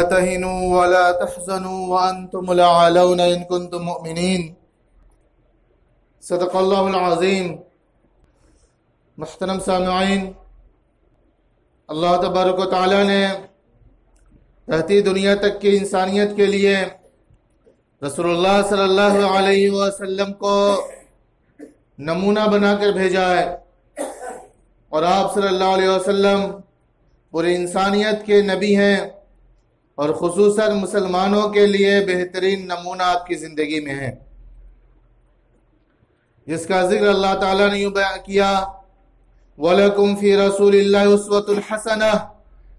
तहिनू वला तहज़नू व अंतुमुल आलौन इन कुंतुम मुमिनीन। सदक़ल्लाहुल अज़ीम। मुहतरम सामिईन, अल्लाह तबारक व तआला ने रहती दुनिया तक की इंसानियत के लिए रसूलुल्लाह सल्लल्लाहु अलैहि वसल्लम को नमूना बनाकर भेजा है और आप सल्लल्लाहु अलैहि वसल्लम पूरी इंसानियत के नबी हैं और खुसूसन मुसलमानों के लिए बेहतरीन नमूना आपकी ज़िंदगी में है, जिसका जिक्र अल्लाह ताला ने यूँ बयान किया, वलकुम फ़ी रसूलिल्लाहि उस्वतुन हसनह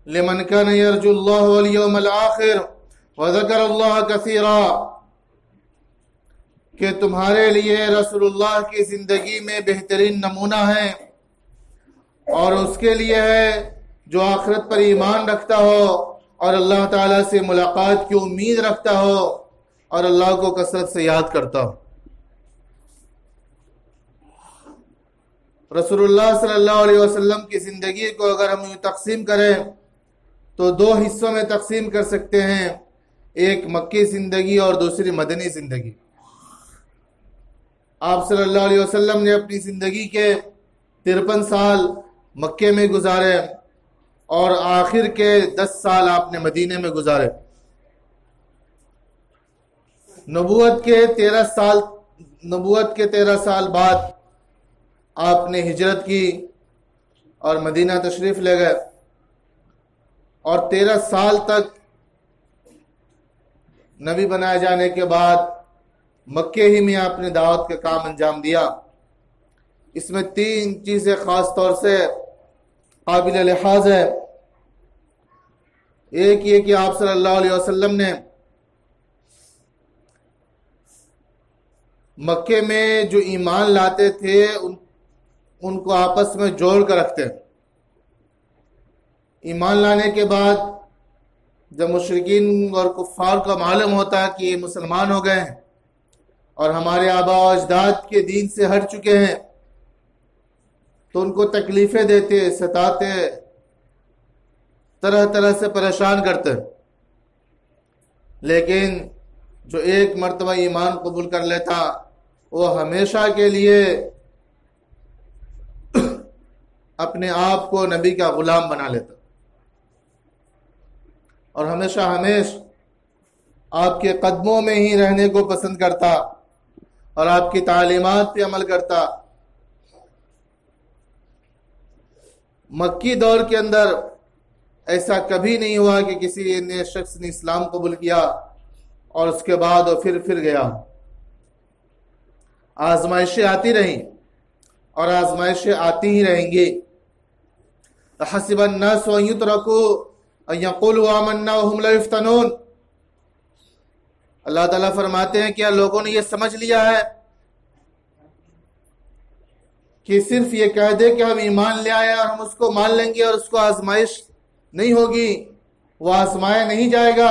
लिमन कान यरजुल्लाह वल यौमल आखिर व ज़करल्लाह कसीरा, कि तुम्हारे लिए रसूलुल्लाह की ज़िंदगी में बेहतरीन नमूना है और उसके लिए है जो आखिरत पर ईमान रखता हो और अल्लाह ताला से मुलाकात की उम्मीद रखता हो और अल्लाह को कसरत से याद करता हो। रसूलुल्लाह सल्लल्लाहु अलैहि वसल्लम की ज़िंदगी को अगर हम यूँ तकसीम करें तो दो हिस्सों में तकसीम कर सकते हैं, एक मक्की ज़िंदगी और दूसरी मदनी ज़िंदगी। आप सल्लल्लाहु अलैहि वसल्लम ने अपनी ज़िंदगी के 53 साल मक्के में गुजारे और आखिर के 10 साल आपने मदीने में गुजारे। नबूवत के 13 साल बाद आपने हिजरत की और मदीना तशरीफ़ ले गए और 13 साल तक नबी बनाए जाने के बाद मक्के ही में आपने दावत का काम अंजाम दिया। इसमें 3 चीज़ें ख़ास तौर से काबिल लिहाज है। एक ये कि आप सल्लल्लाहु अलैहि वसल्लम ने मक्के में जो ईमान लाते थे उनको आपस में जोड़ कर रखते। ईमान लाने के बाद जब मुशरिकीन और कुफ्फार को मालूम होता है कि ये मुसलमान हो गए हैं और हमारे आबा व अजदाद के दीन से हट चुके हैं, तो उनको तकलीफ़ें देते, सताते, तरह तरह से परेशान करते। लेकिन जो एक मर्तबा ईमान कबूल कर लेता वो हमेशा के लिए अपने आप को नबी का ग़ुलाम बना लेता और हमेशा आपके कदमों में ही रहने को पसंद करता और आपकी तालीमात पे अमल करता। मक्की दौर के अंदर ऐसा कभी नहीं हुआ कि किसी ने शख्स ने इस्लाम कबूल किया और उसके बाद वो फिर गया। आजमाइशें आती रहीं और आजमाइशें आती ही रहेंगी। हसिबन नास अन युतरकू अन यक़ूलू आमन्ना वहुम ला युफ्तनून। अल्लाह ताला फरमाते हैं, क्या लोगों ने यह समझ लिया है कि सिर्फ ये कह दे कि हम ईमान ले आए और हम उसको मान लेंगे और उसको आजमाइश नहीं होगी, वो आजमाया नहीं जाएगा,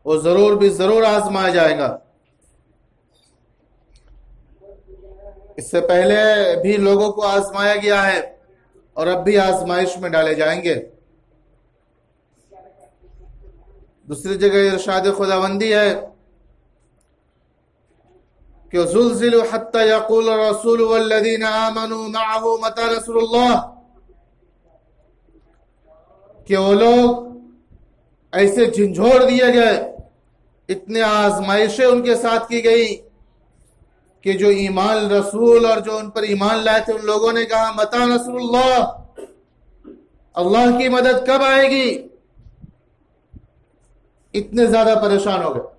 वो जरूर भी जरूर आजमाया जाएगा। इससे पहले भी लोगों को आजमाया गया है और अब भी आजमाइश में डाले जाएंगे। दूसरी जगह इरशाद खुदाबंदी है कि ज़ुल्ज़िलू हत्ता यक़ूल रसूल वल्लज़ीना आमनू मअहू मता नस्रुल्लाह, कि वो लोग ऐसे झंझोड़ दिए गए, इतने आजमाइशें उनके साथ की गई कि जो ईमान रसूल और जो उन पर ईमान लाए थे उन लोगों ने कहा मता नस्रुल्लाह, अल्लाह की मदद कब आएगी। इतने ज्यादा परेशान हो गए।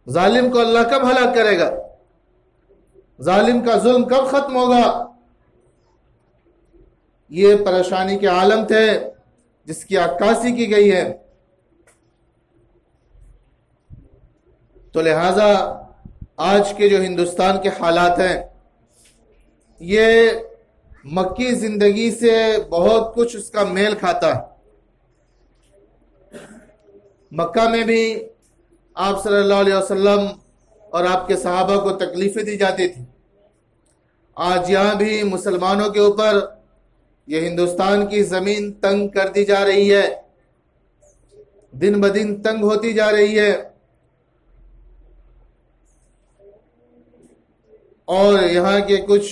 जालिम को अल्लाह कब हलाक करेगा, जालिम का जुल्म कब खत्म होगा, ये परेशानी के आलम थे जिसकी अक्कासी की गई है। तो लिहाजा आज के जो हिंदुस्तान के हालात हैं ये मक्की ज़िंदगी से बहुत कुछ उसका मेल खाता है। मक्का में भी आप सल्लल्लाहु अलैहि वसल्लम और आपके सहाबा को तकलीफ़ें दी जाती थी। आज यहाँ भी मुसलमानों के ऊपर ये हिंदुस्तान की जमीन तंग कर दी जा रही है, दिन ब दिन तंग होती जा रही है। और यहाँ के कुछ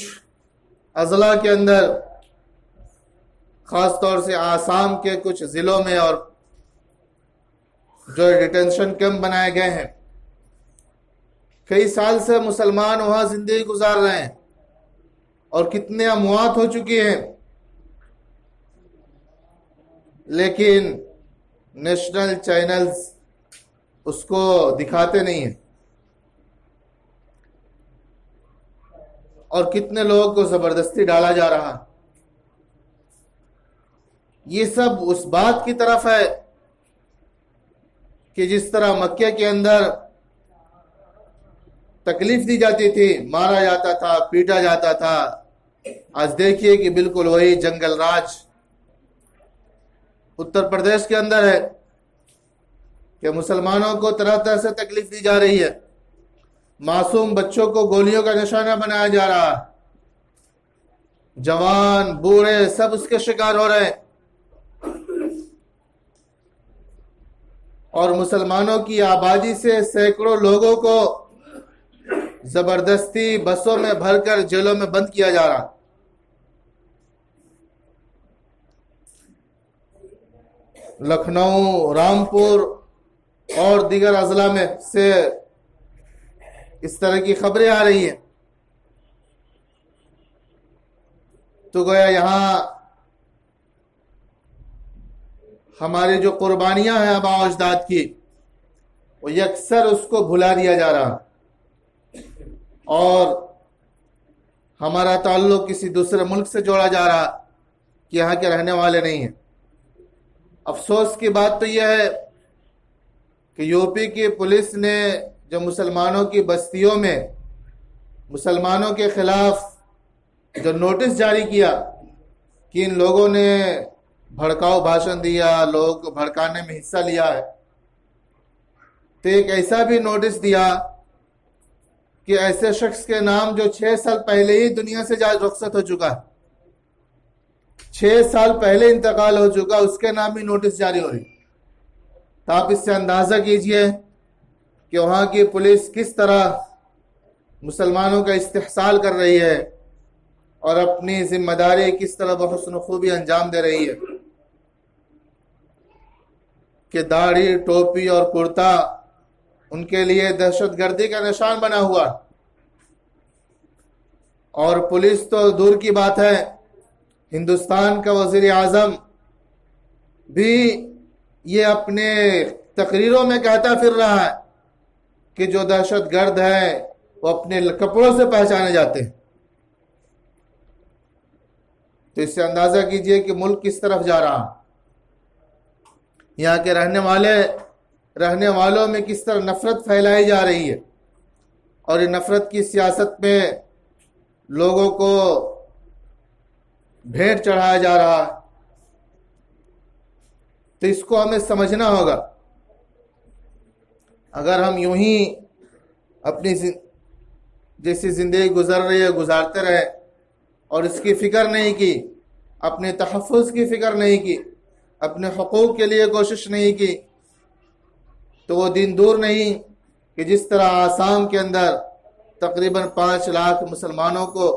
अजला के अंदर, खास तौर से आसाम के कुछ जिलों में और जो डिटेंशन कैंप बनाए गए हैं, कई साल से मुसलमान वहां जिंदगी गुजार रहे हैं और कितने अमवात हो चुकी हैं, लेकिन नेशनल चैनल्स उसको दिखाते नहीं हैं। और कितने लोगों को जबरदस्ती डाला जा रहा। ये सब उस बात की तरफ है कि जिस तरह मक्के के अंदर तकलीफ दी जाती थी, मारा जाता था, पीटा जाता था, आज देखिए कि बिल्कुल वही जंगल राज उत्तर प्रदेश के अंदर है कि मुसलमानों को तरह तरह से तकलीफ दी जा रही है। मासूम बच्चों को गोलियों का निशाना बनाया जा रहा है, जवान बूढ़े सब उसके शिकार हो रहे हैं। और मुसलमानों की आबादी से सैकड़ों लोगों को जबरदस्ती बसों में भरकर जेलों में बंद किया जा रहा। लखनऊ, रामपुर और दीगर अजला में से इस तरह की खबरें आ रही हैं। तो गोया यहाँ हमारी जो कुर्बानियां हैं आबा अजदाद की, वो यकसर उसको भुला दिया जा रहा और हमारा ताल्लुक किसी दूसरे मुल्क से जोड़ा जा रहा कि यहाँ के रहने वाले नहीं हैं। अफसोस की बात तो यह है कि यूपी की पुलिस ने जो मुसलमानों की बस्तियों में मुसलमानों के खिलाफ जो नोटिस जारी किया कि इन लोगों ने भड़काऊ भाषण दिया, लोगों को भड़काने में हिस्सा लिया है, तो एक ऐसा भी नोटिस दिया कि ऐसे शख्स के नाम जो 6 साल पहले ही दुनिया से रुखसत हो चुका है, 6 साल पहले इंतकाल हो चुका, उसके नाम भी नोटिस जारी हो रही। तो आप इससे अंदाजा कीजिए कि वहां की पुलिस किस तरह मुसलमानों का इस्तेहसाल कर रही है और अपनी जिम्मेदारी किस तरह बहुस्न खूबी अंजाम दे रही है कि दाढ़ी, टोपी और कुर्ता उनके लिए दहशतगर्दी का निशान बना हुआ। और पुलिस तो दूर की बात है, हिंदुस्तान का वजीर आजम भी ये अपने तकरीरों में कहता फिर रहा है कि जो दहशतगर्द है वो अपने कपड़ों से पहचाने जाते हैं। तो इससे अंदाजा कीजिए कि मुल्क किस तरफ जा रहा है। यहाँ के रहने वालों में किस तरह नफरत फैलाई जा रही है और ये नफरत की सियासत में लोगों को भेंट चढ़ाया जा रहा है। तो इसको हमें समझना होगा। अगर हम यूं ही अपनी जैसी जिंदगी गुजर रही है गुजारते रहे और इसकी फिक्र नहीं की, अपने तहफ़्फ़ुज़ की फिक्र नहीं की, अपने हुकूक के लिए कोशिश नहीं की, तो वो दिन दूर नहीं कि जिस तरह आसाम के अंदर तकरीबन 5 लाख मुसलमानों को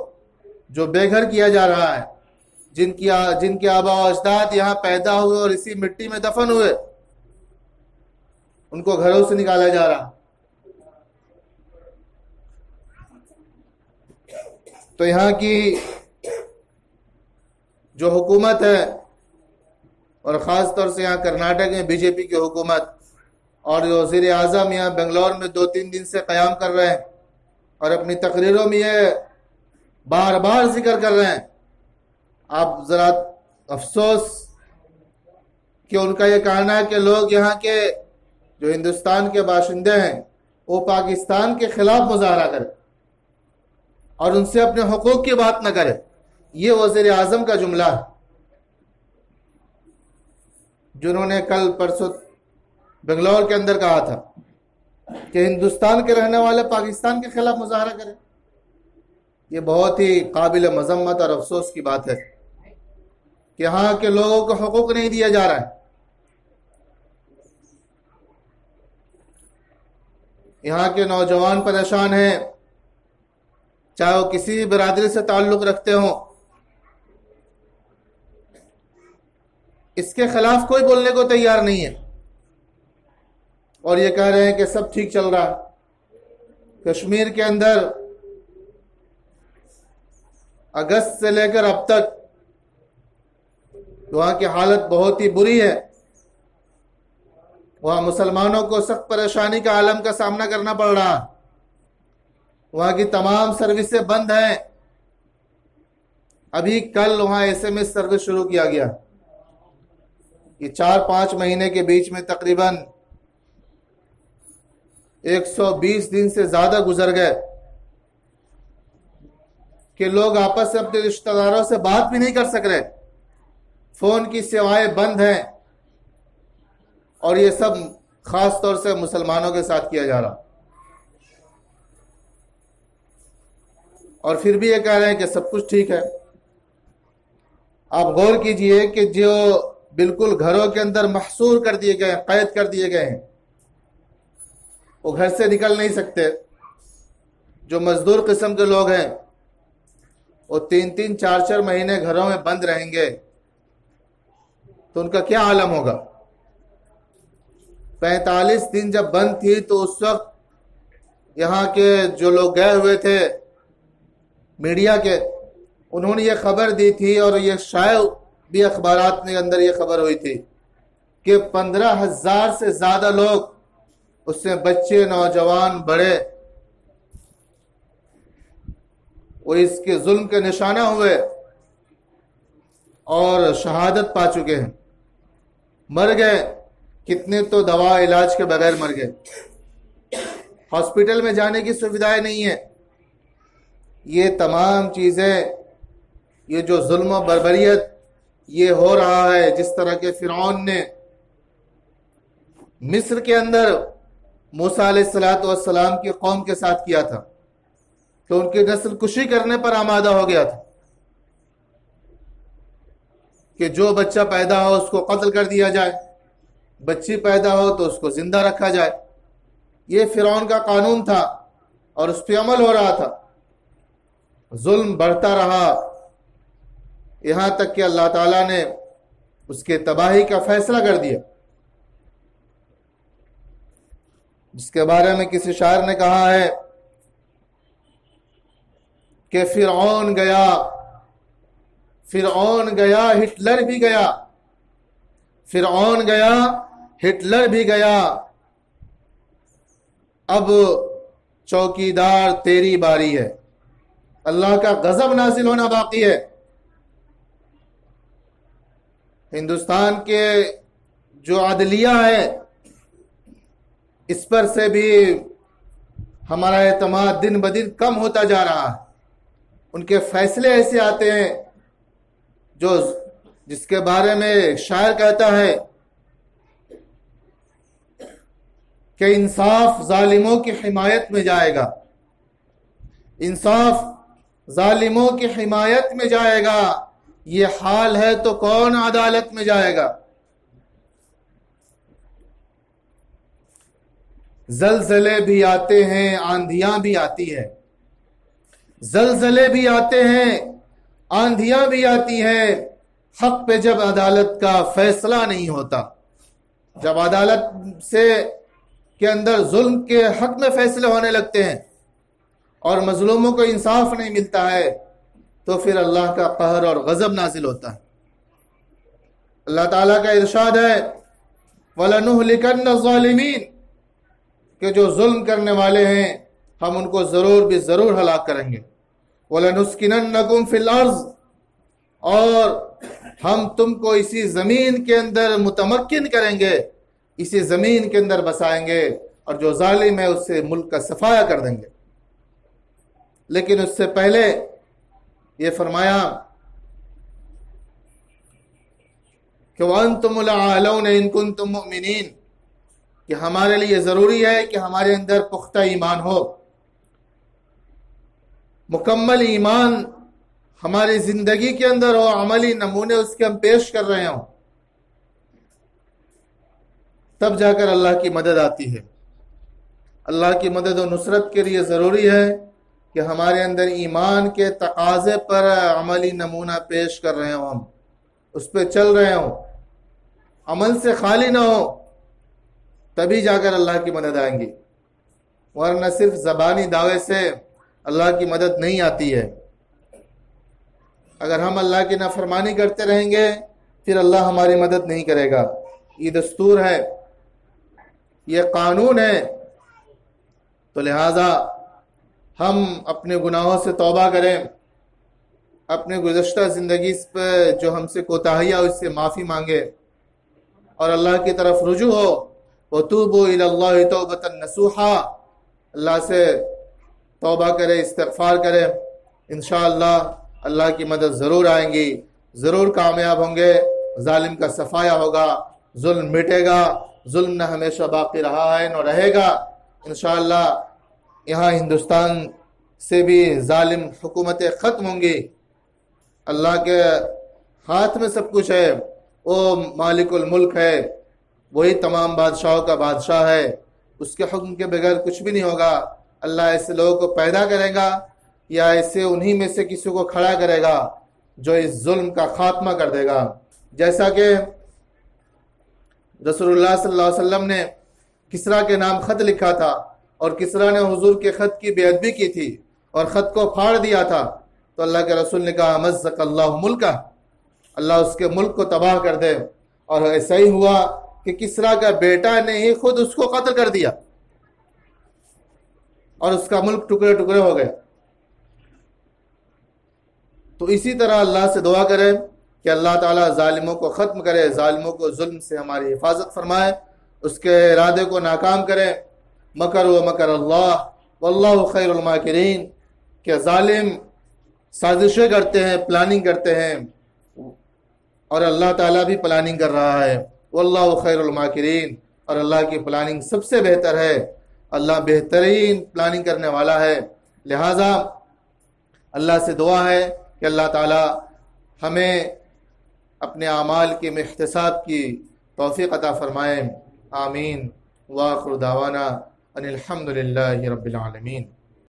जो बेघर किया जा रहा है, जिनके आबा अजदाद यहाँ पैदा हुए और इसी मिट्टी में दफन हुए, उनको घरों से निकाला जा रहा। तो यहाँ की जो हुकूमत है और ख़ास तौर से यहाँ कर्नाटक में बीजेपी की हुकूमत और वज़ीर आज़म यहाँ बेंगलोर में 2-3 दिन से क़याम कर रहे हैं और अपनी तकरीरों में ये बार बार जिक्र कर रहे हैं। आप ज़रा अफसोस कि उनका ये कहना है कि लोग यहाँ के जो हिंदुस्तान के बाशिंदे हैं वो पाकिस्तान के खिलाफ मुजाहरा करें और उनसे अपने हुकूक की बात न करें। ये वज़ीर आज़म का जुमला है जिन्होंने कल परसों बेंगलोर के अंदर कहा था कि हिंदुस्तान के रहने वाले पाकिस्तान के खिलाफ मुजाहरा करें। ये बहुत ही काबिल मजम्मत और अफसोस की बात है। कि यहाँ के लोगों को हुकूक नहीं दिया जा रहा है। यहाँ के नौजवान परेशान हैं, चाहे वो किसी भी बिरादरी से ताल्लुक रखते हो। इसके खिलाफ कोई बोलने को तैयार नहीं है और ये कह रहे हैं कि सब ठीक चल रहा है। कश्मीर के अंदर अगस्त से लेकर अब तक वहां की हालत बहुत ही बुरी है। वहां मुसलमानों को सख्त परेशानी का आलम का सामना करना पड़ रहा है। वहां की तमाम सर्विसें बंद हैं। अभी कल वहां एसएमएस सर्विस शुरू किया गया। ये 4-5 महीने के बीच में तकरीबन 120 दिन से ज्यादा गुजर गए कि लोग आपस में अपने रिश्तेदारों से बात भी नहीं कर सक रहे। फोन की सेवाएं बंद हैं और ये सब खास तौर से मुसलमानों के साथ किया जा रहा। और फिर भी ये कह रहे हैं कि सब कुछ ठीक है। आप गौर कीजिए कि जो बिल्कुल घरों के अंदर महसूर कर दिए गए, कैद कर दिए गए हैं, वो घर से निकल नहीं सकते। जो मजदूर किस्म के लोग हैं वो 3-3, 4-4 महीने घरों में बंद रहेंगे तो उनका क्या आलम होगा। 45 दिन जब बंद थी तो उस वक्त यहाँ के जो लोग गए हुए थे मीडिया के, उन्होंने ये खबर दी थी और ये शायद भी अखबारात के अंदर ये खबर हुई थी कि 15,000 से ज्यादा लोग, उससे बच्चे, नौजवान, बड़े, वो इसके जुल्म के निशाना हुए और शहादत पा चुके हैं, मर गए। कितने तो दवा इलाज के बगैर मर गए। हॉस्पिटल में जाने की सुविधाएं नहीं है। ये तमाम चीजें, ये जो जुल्म और बर्बरियत ये हो रहा है, जिस तरह के फिरौन ने मिस्र के अंदर मूसा अलैहिस्सलाम की कौम के साथ किया था, तो उनकी नस्ल कुशी करने पर आमादा हो गया था कि जो बच्चा पैदा हो उसको कत्ल कर दिया जाए, बच्ची पैदा हो तो उसको जिंदा रखा जाए। ये फिरौन का कानून था और उस पर अमल हो रहा था। जुल्म बढ़ता रहा, यहां तक कि अल्लाह ताला ने उसके तबाही का फैसला कर दिया, जिसके बारे में किसी शायर ने कहा है कि फिरौन गया हिटलर भी गया, फिरौन गया हिटलर भी गया, अब चौकीदार तेरी बारी है। अल्लाह का गजब नाजिल होना बाकी है। हिंदुस्तान के जो अदलिया है, इस पर से भी हमारा एतमाद दिन ब दिन कम होता जा रहा है। उनके फैसले ऐसे आते हैं जिसके बारे में शायर कहता है कि इंसाफ जालिमों की हिमायत में जाएगा, इंसाफ जालिमों की हिमायत में जाएगा। ये हाल है तो कौन अदालत में जाएगा। जलजले भी आते हैं, आंधियां भी आती है, जलजले भी आते हैं, आंधियां भी आती हैं, हक पे जब अदालत का फैसला नहीं होता, जब अदालत से के अंदर जुल्म के हक में फैसले होने लगते हैं और मजलूमों को इंसाफ नहीं मिलता है, तो फिर अल्लाह का कहर और गजब नाजिल होता है। अल्लाह ताला का इरशाद है वलनुहलिकन्न ज़ालिमीन, कि जो जुल्म करने वाले हैं हम उनको जरूर भी जरूर हलाक करेंगे। वलनुस्किनन्नकुम फिल अर्ज़, और हम तुमको इसी जमीन के अंदर मुतमक्किन करेंगे, इसी जमीन के अंदर बसाएंगे, और जो जालिम है उससे मुल्क का सफाया कर देंगे। लेकिन उससे पहले ये फरमाया कि वअंतुमुल आलौन इन कुंतुम मुमिनीन, कि हमारे लिए जरूरी है कि हमारे अंदर पुख्ता ईमान हो, मुकम्मल ईमान हमारी जिंदगी के अंदर हो, अमली नमूने उसके हम पेश कर रहे हों, तब जाकर अल्लाह की मदद आती है। अल्लाह की मदद और नुसरत के लिए ज़रूरी है कि हमारे अंदर ईमान के तकाजे पर अमली नमूना पेश कर रहे हों, हम उस पर चल रहे हों, अमल से खाली ना हो, तभी जाकर अल्लाह की मदद आएंगी। वरना सिर्फ ज़बानी दावे से अल्लाह की मदद नहीं आती है। अगर हम अल्लाह की नाफरमानी करते रहेंगे फिर अल्लाह हमारी मदद नहीं करेगा। ये दस्तूर है, ये कानून है। तो लिहाजा हम अपने गुनाहों से तौबा करें, अपने गुज़श्ता ज़िंदगी पर जो हमसे कोताहियाँ उससे माफ़ी मांगे और अल्लाह की तरफ रुजू हो। वतूबू इलल्लाहि तौबतन नसूहा, अल्लाह से तौबा करे, इस्तिग़फ़ार करे। इंशाअल्लाह अल्लाह की मदद ज़रूर आएंगी, ज़रूर कामयाब होंगे। जालिम का सफाया होगा, जुल्म मिटेगा। जुल्म न हमेशा बाकी रहा है न रहेगा। इंशाअल्लाह यहाँ हिंदुस्तान से भी जालिम हुकूमतें ख़त्म होंगी। अल्लाह के हाथ में सब कुछ है, वो मालिकुल मुल्क है, वही तमाम बादशाहों का बादशाह है। उसके हुक्म के बगैर कुछ भी नहीं होगा। अल्लाह ऐसे लोगों को पैदा करेगा या ऐसे उन्हीं में से किसी को खड़ा करेगा जो इस जुल्म का खात्मा कर देगा। जैसा कि रसूलुल्लाह सल्लल्लाहु अलैहि वसल्लम ने किसरा के नाम खत लिखा था और किसरा ने हुजूर के खत की बेअदबी की थी और खत को फाड़ दिया था, तो अल्लाह के रसूल ने कहा मज़्ज़क़ल्लाहु मुल्का, अल्लाह उसके मुल्क को तबाह कर दे। और ऐसा ही हुआ कि किसरा का बेटा ने ही खुद उसको कत्ल कर दिया और उसका मुल्क टुकड़े टुकड़े हो गया। तो इसी तरह अल्लाह से दुआ करें कि अल्लाह ताला जालिमों को ख़त्म करे, जालिमों को जुल्म से हमारी हिफाजत फरमाए, उसके इरादे को नाकाम करे। मकर व मकर अल्लाह वल्लाहु खैरुल माकिरीन, कि जालिम साजिशें करते हैं, प्लानिंग करते हैं और अल्लाह ताला भी प्लानिंग कर रहा है। वल्लाहु खैरुल माकिरीन, और अल्लाह की प्लानिंग सबसे बेहतर है। अल्लाह बेहतरीन प्लानिंग करने वाला है। लिहाजा अल्लाह से दुआ है कि अल्लाह ताला हमें अपने आमाल के में इख्तिसाब की तौफीक अता फरमाए। आमीन। व आखिर दावाना अनिल हम्दुलिल्लाहि रब्बिल आलमीन।